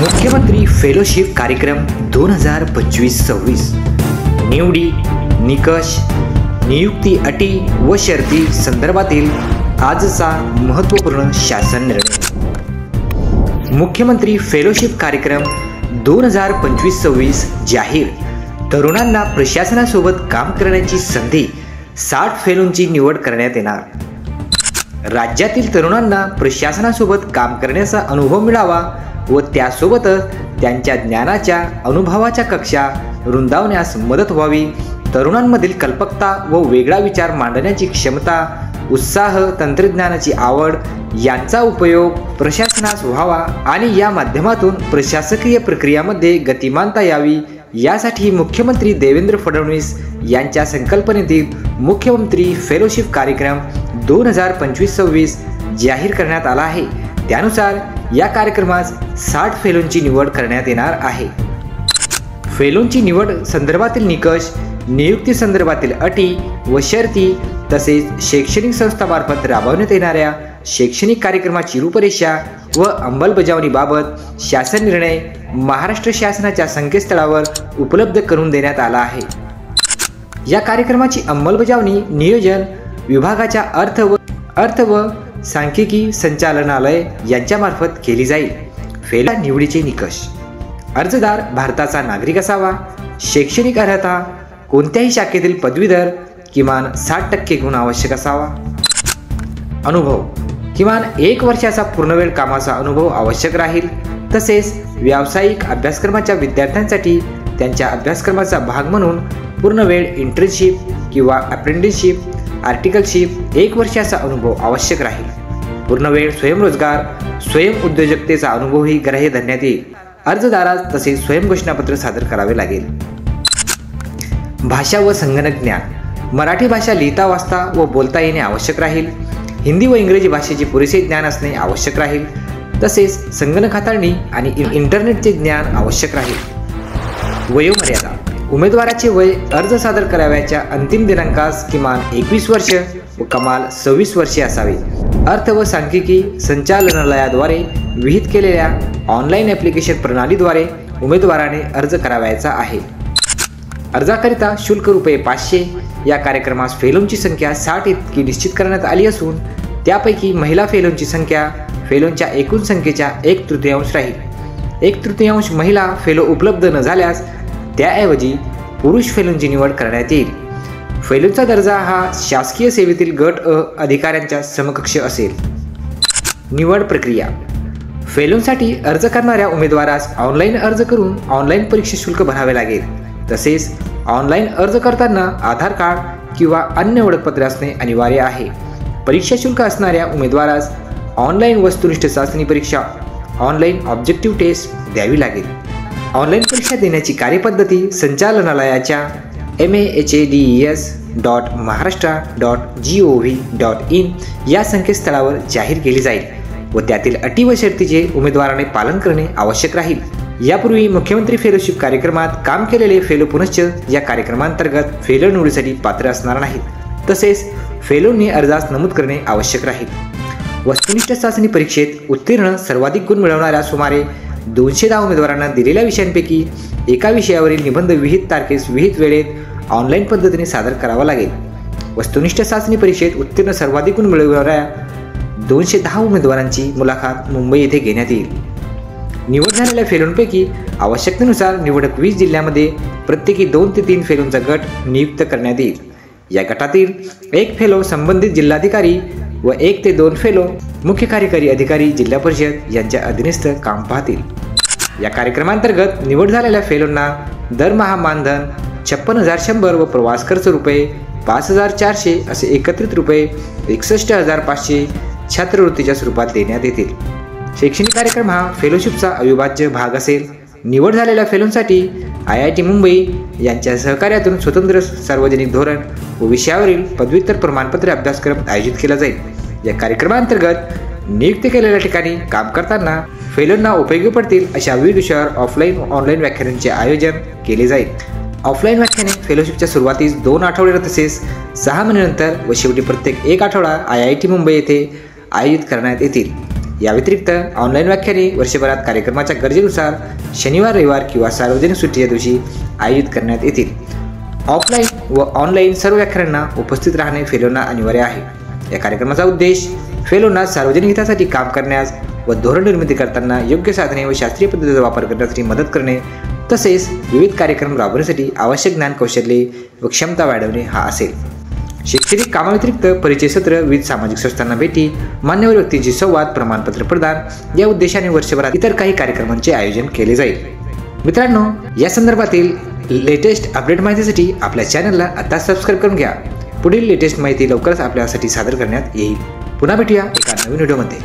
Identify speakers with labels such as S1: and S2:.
S1: मुख्यमंत्री फेलोशिप कार्यक्रम 2025-26 निवडी, निकष, नियुक्ती अटी व शर्ती संदर्भातील आजचा महत्त्वपूर्ण शासन निर्णय। मुख्यमंत्री फेलोशिप कार्यक्रम 2025-26 जाहीर। तरुणांना प्रशासनासोबत काम करण्याची संधी, 60 फेलोंची निवड करण्यात येणार। राज्यातील तरुणांना प्रशासनासोबत काम करण्याचा अनुभव मिळावा व त्यासोबतच त्यांच्या ज्ञानाच्या अनुभवाच्या कक्षा रुंदावण्यास मदत व्हावी। तरुणांमधील कल्पकता व वेगळा विचार मांडण्याची क्षमता, उत्साह, तंत्रज्ञानाची आवड यांचा उपयोग प्रशासनास व्हावा आणि या माध्यमातून प्रशासकीय प्रक्रियामध्ये गतिमानता यावी, यासाठी मुख्यमंत्री देवेंद्र फडणवीस यांच्या संकल्पनेतील मुख्यमंत्री फेलोशिप कार्यक्रम 2025-26 जाहीर करण्यात आला आहे। त्यानुसार या कार्यक्रमात 60 फेलोंची निवड करण्यात येणार आहे। फेलोंची निवड संदर्भातील निकष, नियुक्ती संदर्भातील अटी व शर्ती तसेच शैक्षणिक संस्थांमार्फत राबवण्यात येणाऱ्या शैक्षणिक कार्यक्रमाची रूपरेषा व अंमलबजावणीबाबत शासन निर्णय महाराष्ट्र शासनाच्या संकेतस्थळावर उपलब्ध करून देण्यात आला आहे। या कार्यक्रमाची अंमलबजावणी नियोजन विभागाच्या अर्थ व सांख्यिकी संचालनालय यांच्यामार्फत केली जाईल। फेलो निवडीचे निकष: अर्जदार भारताचा नागरिक असावा, शैक्षणिक अर्हता कोणत्याही शाखेतील पदवीधर, किमान 60% गुण आवश्यक असावा, अनुभव किमान 1 वर्षाचा पूर्णवेळ कामाचा अनुभव आवश्यक राहील। तसेच व्यावसायिक अभ्यासक्रमाच्या विद्यार्थ्यांसाठी त्यांच्या अभ्यासक्रमाचा भाग म्हणून पूर्णवेळ इंटर्नशिप किंवा अप्रेंटिसशिप, आर्टिकलशिप 1 वर्षाचा अनुभव आवश्यक राहील। पूर्णवेळ स्वयंरोजगार, स्वयंउद्योजकतेचा अनुभवही ग्राह्य धरण्यात येईल। अर्जदारास तसेच स्वयंघोषणापत्र सादर करावे लागेल। भाषा व संगणक ज्ञान: मराठी भाषा लिहिता, वाचता व बोलता येणे आवश्यक राहील। हिंदी व इंग्रजी भाषेचे पुरेसे ज्ञान असणे आवश्यक राहील। तसेच संगणक हाताळणी आणि इंटरनेटचे ज्ञान आवश्यक राहील। वयोमर्यादा: उमेदवाराचे वय अर्ज सादर करावयाच्या अंतिम दिनांकास किमान 21 वर्ष व कमाल 26 वर्षे असावे। अर्थ व सांख्यिकी संचालनालयाद्वारे विहित केलेल्या ऑनलाईन ॲप्लिकेशन प्रणालीद्वारे उमेदवाराने अर्ज करावयाचा आहे। अर्जाकरिता शुल्क ₹500। या कार्यक्रमास फेलोंची संख्या 60 इतकी निश्चित करण्यात आली असून त्यापैकी महिला फेलोंची संख्या फेलोंच्या एकूण संख्येच्या 1/3 राहील। 1/3 महिला फेलो उपलब्ध न झाल्यास त्याऐवजी पुरुष फेलोंची निवड करण्यात येईल। फेलोंचा दर्जा हा शासकीय सेवेतील गट अ अधिकाऱ्यांच्या समकक्ष असेल। निवड प्रक्रिया: फेलोंसाठी अर्ज करणाऱ्या उमेदवारास ऑनलाईन अर्ज करून ऑनलाईन परीक्षा शुल्क भरावे लागेल। तसेच ऑनलाईन अर्ज करताना आधार कार्ड किंवा अन्य ओळखपत्र असणे अनिवार्य आहे। परीक्षा शुल्क असणाऱ्या उमेदवारास ऑनलाईन वस्तुनिष्ठ चाचणी परीक्षा, ऑनलाईन ऑब्जेक्टिव्ह टेस्ट द्यावी लागेल। ऑनलाईन परीक्षा देण्याची कार्यपद्धती संचालनालयाच्या mahades.maharashtra.gov.in या संकेतस्थळावर जाहीर केली जाईल व त्यातील अटी व शर्तीचे उमेदवाराने पालन करणे आवश्यक राहील। यापूर्वी मुख्यमंत्री फेलोशिप कार्यक्रमात काम केलेले फेलो पुनश्च या कार्यक्रमांतर्गत फेलो निवडीसाठी पात्र असणार नाहीत। तसेच फेलोंनी अर्जास नमूद करणे आवश्यक राहील। वस्तुनिष्ठ चाचणी परीक्षेत उत्तीर्ण सर्वाधिक गुण मिळवणाऱ्या सुमारे 210 उमेदवारांना दिलेल्या विषयांपैकी एका विषयावरील निबंध विहित तारखेस विहित वेळेत ऑनलाईन पद्धतीने सादर करावा लागेल। वस्तुनिष्ठ चाचणी परीक्षेत उत्तीर्ण सर्वाधिक गुण मिळवणाऱ्या 210 उमेदवारांची मुलाखत मुंबई येथे घेण्यात येईल। निवड झालेल्या फेलोंपैकी आवश्यकतेनुसार निवडक 20 जिल्ह्यांमध्ये प्रत्येकी 2 ते 3 फेलोंचा गट नियुक्त करण्यात येईल। या गटातील 1 फेलो संबंधित जिल्हाधिकारी व 1 ते 2 फेलो मुख्य कार्यकारी अधिकारी जिल्हा परिषद यांच्या अधीनस्थ काम पाहतील। या कार्यक्रमांतर्गत निवड झालेल्या फेलोंना दरमहा मानधन ₹56,100 व प्रवास खर्च ₹5,400 असे एकत्रित ₹61,500 छात्रवृत्तीच्या स्वरूपात देण्यात येतील। शैक्षणिक कार्यक्रम हा फेलोशिपचा अविभाज्य भाग असेल। निवड झालेल्या फेलोंसाठी IIT मुंबई यांच्या सहकार्यातून स्वतंत्र सार्वजनिक धोरण व विषयावरील पदव्युत्तर प्रमाणपत्र अभ्यासक्रम आयोजित केला जाईल। या कार्यक्रमांतर्गत नियुक्त केलेल्या ठिकाणी काम करताना फेलोंना उपयोगी पडतील अशा विविध विषयावर ऑफलाईन व ऑनलाईन व्याख्यानांचे आयोजन केले जाईल। ऑफलाईन व्याख्याने फेलोशिपच्या सुरुवातीस 2 आठवडे तसेच 6 महिन्यानंतर व शेवटी प्रत्येक 1 आठवडा IIT मुंबई येथे आयोजित करण्यात येतील। या व्यतिरिक्त ऑनलाईन व्याख्याने वर्षभरात कार्यक्रमाच्या गरजेनुसार शनिवार, रविवार किंवा सार्वजनिक सुट्टीच्या दिवशी आयोजित करण्यात येतील. ऑफलाईन व ऑनलाईन सर्व व्याख्यानांना उपस्थित राहणे फेलोंना अनिवार्य आहे. या कार्यक्रमाचा उद्देश फेलोंना सार्वजनिक हितासाठी काम करण्यास व धोरण निर्मिती करताना योग्य साधने व शास्त्रीय पद्धतीचा वापर करण्यासाठी मदत करणे तसेच विविध कार्यक्रम राबवण्यासाठी आवश्यक ज्ञान, कौशल्ये व क्षमता वाढवणे हा असेल. शैक्षणिक कामाव्यतिरिक्त परिचय सत्र, विविध सामाजिक संस्थांना भेटी, मान्यवर व्यक्तींची संवाद, प्रमाणपत्र प्रदान या उद्देशाने वर्षभरात इतर काही कार्यक्रमांचे आयोजन केले जाईल. मित्रांनो, या संदर्भातील लेटेस्ट अपडेट माहितीसाठी आपल्या चॅनलला आता सबस्क्राईब करून घ्या. पुढील लेटेस्ट माहिती लवकरच आपल्यासाठी सादर करण्यात येईल. पुन्हा भेटूया एका नवीन व्हिडिओमध्ये.